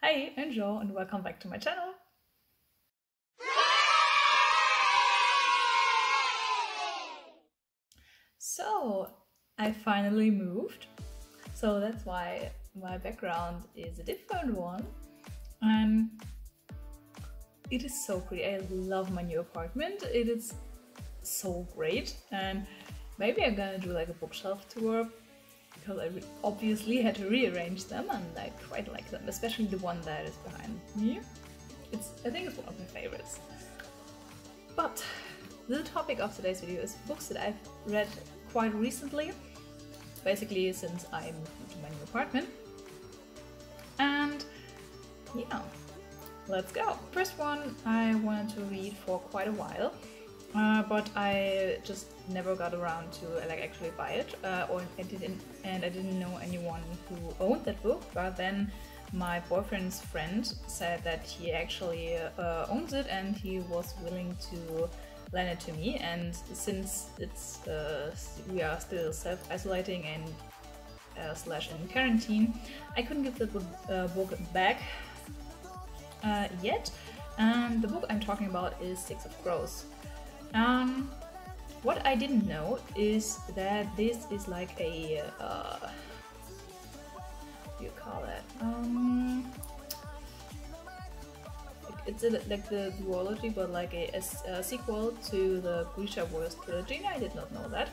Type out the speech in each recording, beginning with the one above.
Hi, I'm Jo and welcome back to my channel. So, I finally moved, so that's why my background is a different one. And it is so pretty. I love my new apartment. It is so great, and maybe I'm gonna do like a bookshelf tour because I obviously had to rearrange them and I quite like them, especially the one that is behind me. I think it's one of my favorites. But the topic of today's video is books that I've read quite recently, basically since I moved into my new apartment. And yeah, let's go. First one I wanted to read for quite a while, but I just never got around to actually buy it, or I didn't know anyone who owned that book. But then my boyfriend's friend said that he actually owns it and he was willing to lend it to me. And since it's we are still self-isolating and slash in quarantine, I couldn't give the book back yet. And the book I'm talking about is Six of Crows. What I didn't know is that this is like a what do you call it? It's like the duology, but like a sequel to the Bookshelves trilogy. And I did not know that,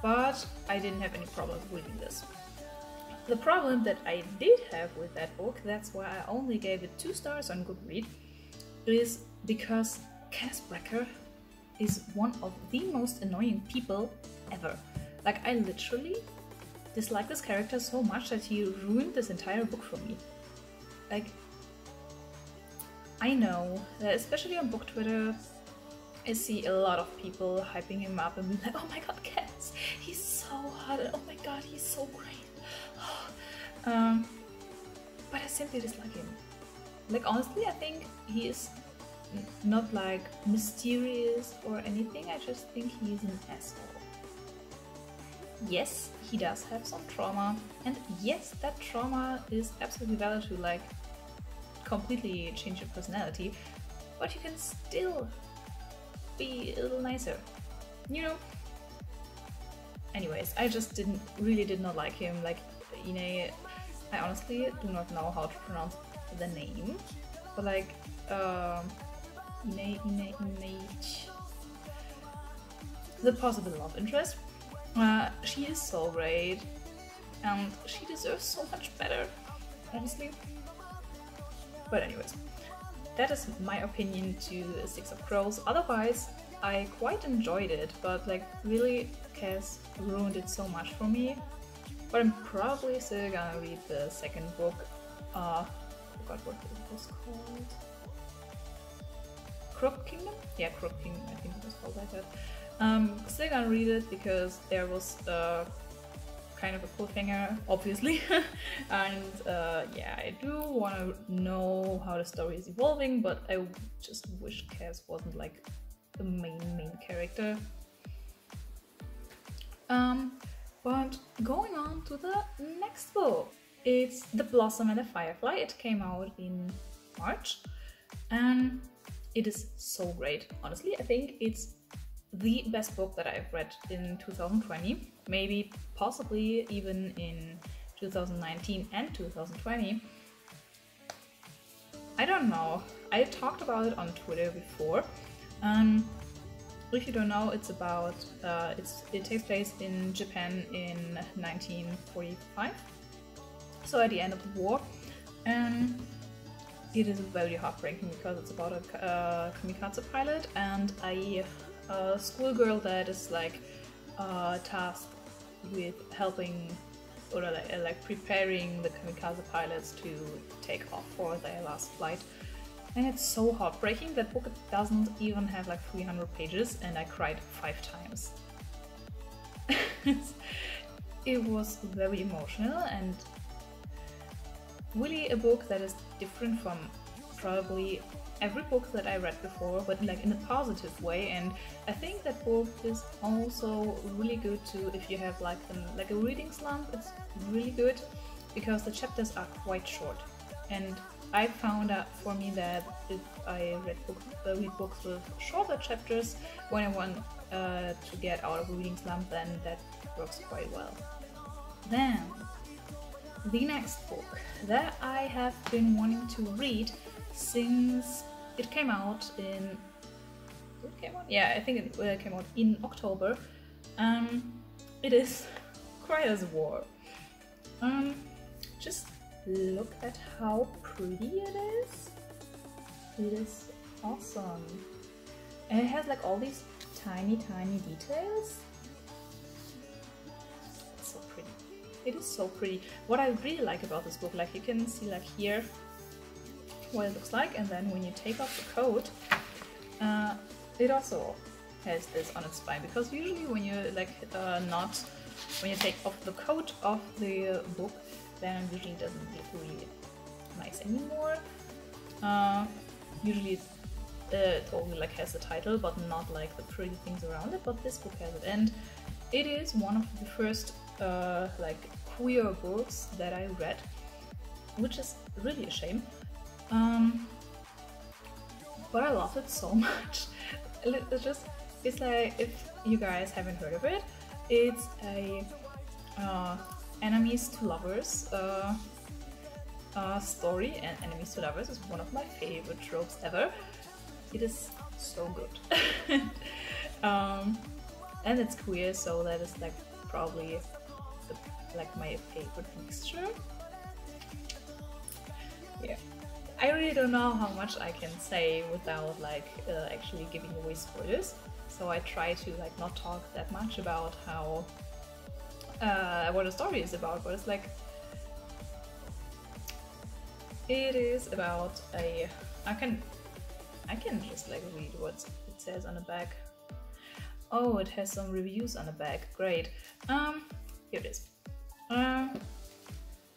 but I didn't have any problems reading this. The problem that I did have with that book, that's why I only gave it 2 stars on Goodreads, is because Cassandra is one of the most annoying people ever. Like, I literally dislike this character so much that he ruined this entire book for me. Like, I know that especially on book Twitter, I see a lot of people hyping him up and being like, oh my god, Cass, he's so hot, and oh my god, he's so great. But I simply dislike him. Like, honestly, I think he is not like mysterious or anything, I just think he's an asshole. Yes, he does have some trauma, and yes, that trauma is absolutely valid to like completely change your personality, but you can still be a little nicer, you know? Anyways, I just really did not like him. Like, you know, I honestly do not know how to pronounce the name, but like the possible love interest. She is so great, and she deserves so much better, honestly. But anyways, that is my opinion to Six of Crows. Otherwise, I quite enjoyed it, but like really, Cass ruined it so much for me. But I'm probably still gonna read the second book. I forgot what it was called. Crook Kingdom? Yeah, Crook Kingdom, I think it was called like that. Still gonna read it because there was kind of a cliffhanger, obviously. And yeah, I do want to know how the story is evolving, but I just wish Cass wasn't like the main character. But going on to the next book, it's The Blossom and the Firefly. It came out in March, and it is so great. Honestly, I think it's the best book that I've read in 2020, maybe possibly even in 2019 and 2020. I don't know. I talked about it on Twitter before. If you don't know, it's about it takes place in Japan in 1945, so at the end of the war, and it is very heartbreaking because it's about a kamikaze pilot and a schoolgirl that is like tasked with helping or like preparing the kamikaze pilots to take off for their last flight. And it's so heartbreaking. That book doesn't even have like 300 pages and I cried 5 times. It was very emotional and really a book that is different from probably every book that I read before, but like in a positive way. And I think that book is also really good too if you have like a reading slump. It's really good. because the chapters are quite short, and I found out for me that if I read books with shorter chapters when I want to get out of a reading slump, then that works quite well. Then the next book that I have been wanting to read since it came out in... Yeah, I think it came out in October. It is Criers War. Just look at how pretty it is. It is awesome. And it has like all these tiny details. It's so pretty. It is so pretty. What I really like about this book, like you can see like here what it looks like, and then when you take off the coat, it also has this on its spine, because usually when you when you take off the coat of the book, then it usually doesn't look really nice anymore. Usually it only like has the title, but not like the pretty things around it, but this book has it, and it is one of the first like queer books that I read, which is really a shame. But I love it so much. It's like, if you guys haven't heard of it, it's a enemies to lovers story, and enemies to lovers is one of my favorite tropes ever. It is so good. And it's queer, so that is like probably like my favorite mixture. Yeah. I really don't know how much I can say without like actually giving away spoilers, so I try to like not talk that much about how what the story is about, but it's like it is about a... I can just like read what it says on the back. Oh, it has some reviews on the back. Great. Here it is.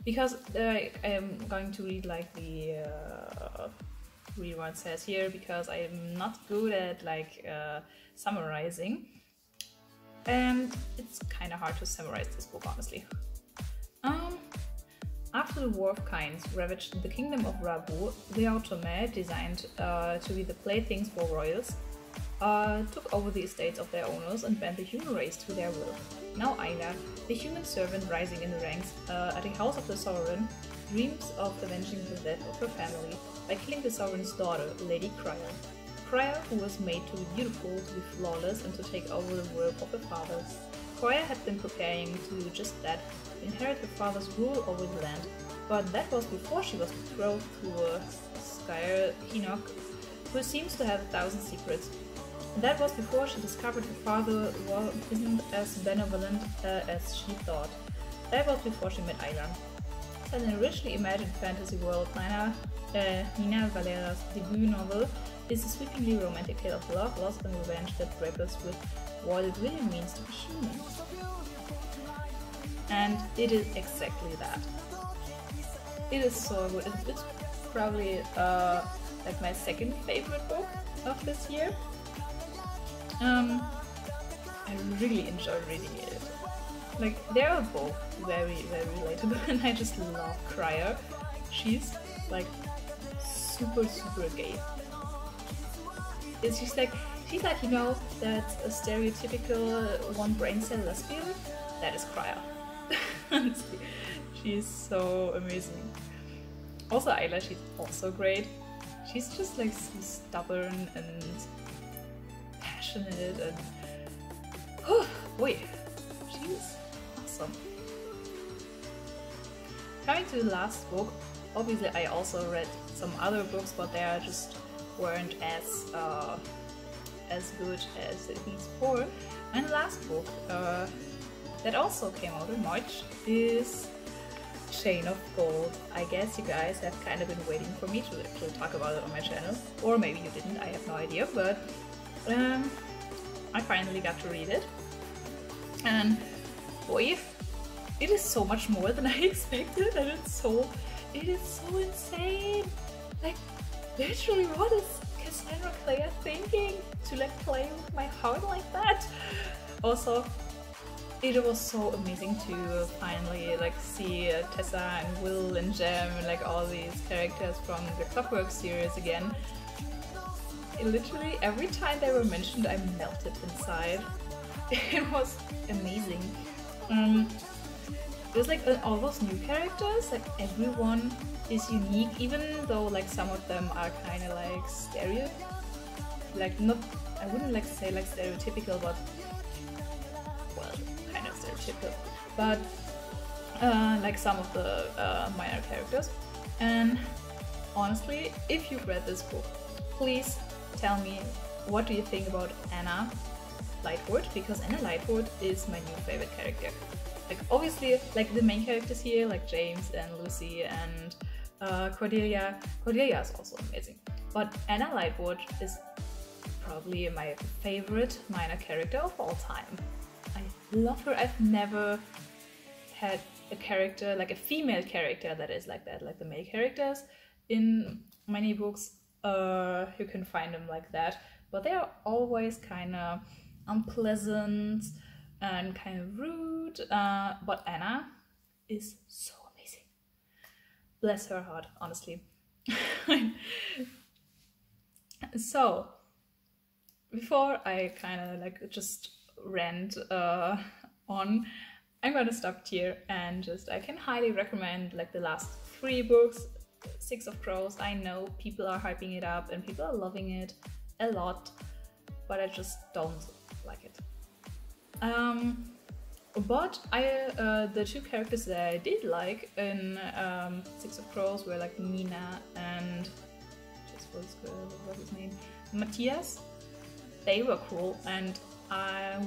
Because I am going to read like read what it says here, because I am not good at like summarizing, and it's kind of hard to summarize this book, honestly. After the War of Kinds ravaged the kingdom of Rabu, the Automat, designed to be the playthings for royals, took over the estates of their owners and bent the human race to their will. Now Ayla, the human servant rising in the ranks at the house of the sovereign, dreams of avenging the death of her family by killing the sovereign's daughter, Lady Crier. Crier, who was made to be beautiful, to be flawless, and to take over the work of her father. Crier had been preparing to do just that, to inherit her father's rule over the land, but that was before she was betrothed to a Skyr Enoch, who seems to have 1,000 secrets. That was before she discovered her father isn't as benevolent as she thought. That was before she met Ayla. Set in a richly imagined fantasy world, Nina Valera's debut novel is a sweepingly romantic tale of love, loss, and revenge that grapples with what it really means to be human. And it is exactly that. It is so good. It's probably like my second favorite book of this year. I really enjoy reading it. Like, they are both very relatable, and I just love Crier. She's like super gay. She's like, you know, that's a stereotypical one brain cell lesbian. That is Crier. Honestly, she's so amazing. Also Ayla, she's also great. She's just like so stubborn and passionate, and oh boy, she's awesome. Coming to the last book, obviously I also read some other books, but they just weren't as good as these four. And the last book that also came out in March is Chain of Gold. I guess you guys have kind of been waiting for me to talk about it on my channel, or maybe you didn't, I have no idea, but I finally got to read it, and boy, it is so much more than I expected, and it is so insane. Like, literally, what is Cassandra Clare thinking to like play with my heart like that? Also, it was so amazing to finally like see Tessa and Will and Jem and like all these characters from the Clockwork series again. Literally every time they were mentioned, I melted inside. It was amazing. It was like all those new characters, like everyone is unique, even though like some of them are kind of like like not, I wouldn't like say like stereotypical, but well, kind of stereotypical, but like some of the minor characters. And honestly, if you've read this book, please tell me what do you think about Anna Lightwood, because Anna Lightwood is my new favorite character. Like obviously, like the main characters here, like James and Lucy and Cordelia. Cordelia is also amazing, but Anna Lightwood is probably my favorite minor character of all time. I love her. I've never had a character, like a female character that is like that, like the male characters in many books. You can find them like that, but they are always kind of unpleasant and kind of rude, but Anna is so amazing. Bless her heart, honestly. So, before I kind of like just rant on, I'm gonna stop here and just, I can highly recommend like the last 3 books, Six of Crows. I know people are hyping it up and people are loving it a lot, but I just don't like it. But the 2 characters that I did like in Six of Crows were like Nina and what's his name? Matthias. They were cool, and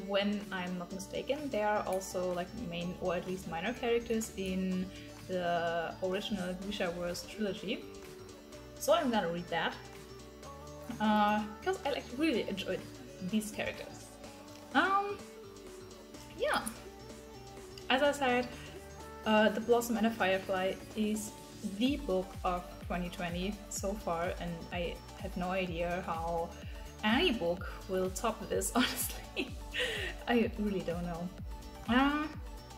when I'm not mistaken, they are also like main or at least minor characters in the original Grishaverse trilogy. So I'm gonna read that because I like really enjoyed these characters. Yeah, as I said, The Blossom and the Firefly is the book of 2020 so far, and I have no idea how any book will top this, honestly. I really don't know.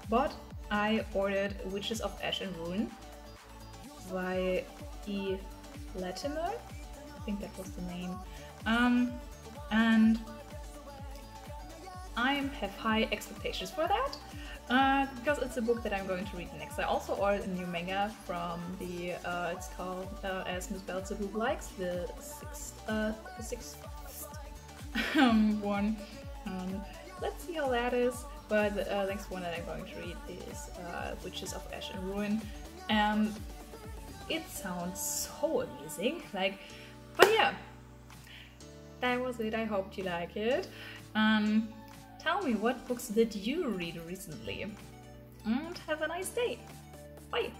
But I ordered Witches of Ash and Ruin by E. Latimer, I think that was the name, and I have high expectations for that because it's a book that I'm going to read next. I also ordered a new manga from the it's called As Miss Belzebub Likes, the sixth one. Let's see how that is. But the next one that I'm going to read is Witches of Ash and Ruin, and it sounds so amazing. Like, but yeah, that was it. I hope you like it. Tell me, what books did you read recently? And have a nice day. Bye!